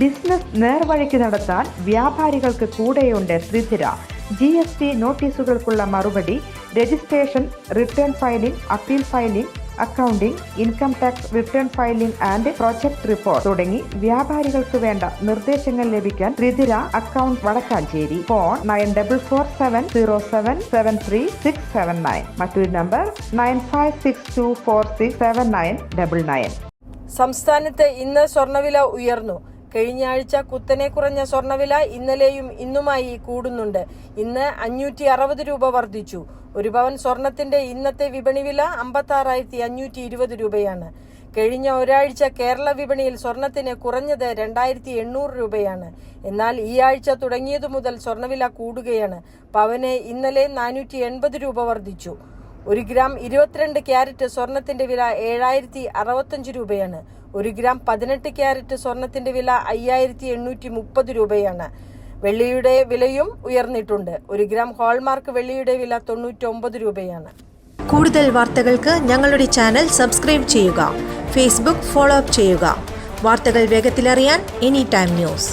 Business നേർവഴിക്ക് നടത്താൻ വ്യാപാരികൾക്ക് കൂടെയുണ്ട് ശ്രീധര. GST നോട്ടീസുകൾക്കുള്ള മറുപടി, registration, return filing, appeal filing, accounting, income tax return filing and project report തുടങ്ങി വ്യാപാരികൾക്ക് വേണ്ട നിർദ്ദേശങ്ങൾ ലഭിക്കാൻ ശ്രീധര അക്കൗണ്ട് വടക്കാഞ്ചേരി. ഫോൺ 9447077369. മറ്റൊരു നമ്പർ 9562467999. സംസ്ഥാനത്ത് ഇന്ന് സ്വർണ്ണവില ഉയർന്നു. കഴിഞ്ഞ ആഴ്ച കുത്തനെ കുറഞ്ഞ സ്വർണ്ണവില ഇന്നലെയും ഇന്നുമായി കൂടുന്നുണ്ട്. ഇന്ന് 560 രൂപ വർദ്ധിച്ചു. ഒരു പവൻ സ്വർണത്തിന്റെ ഇന്നത്തെ വിപണി വില 56,520 രൂപയാണ്. കഴിഞ്ഞ ഒരാഴ്ച കേരള വിപണിയിൽ സ്വർണത്തിന് കുറഞ്ഞത് 2,800 രൂപയാണ്. എന്നാൽ ഈ ആഴ്ച തുടങ്ങിയതു മുതൽ സ്വർണ്ണവില കൂടുകയാണ്. പവന് ഇന്നലെ 480 രൂപ വർദ്ധിച്ചു. 1 ഗ്രാം 22 ക്യാരറ്റ് സ്വർണത്തിന്റെ വില 7,065 രൂപയാണ്. 1 ഗ്രാം 18 ക്യാരറ്റ് സ്വർണത്തിന്റെ വില 5,830 രൂപയാണ്. വെള്ളിയുടെ വിലയും ഉയർന്നിട്ടുണ്ട്. 1 ഗ്രാം ഹോൾമാർക്ക് വെള്ളിയുടെ വില 99 രൂപയാണ്. കൂടുതൽ വാർത്തകൾക്ക് ഞങ്ങളുടെ ചാനൽ സബ്സ്ക്രൈബ് ചെയ്യുക. ഫേസ്ബുക്ക് ഫോളോ അപ്പ് ചെയ്യുക. വാർത്തകൾ വേഗത്തിലറിയാൻ എനി ടൈം ന്യൂസ്.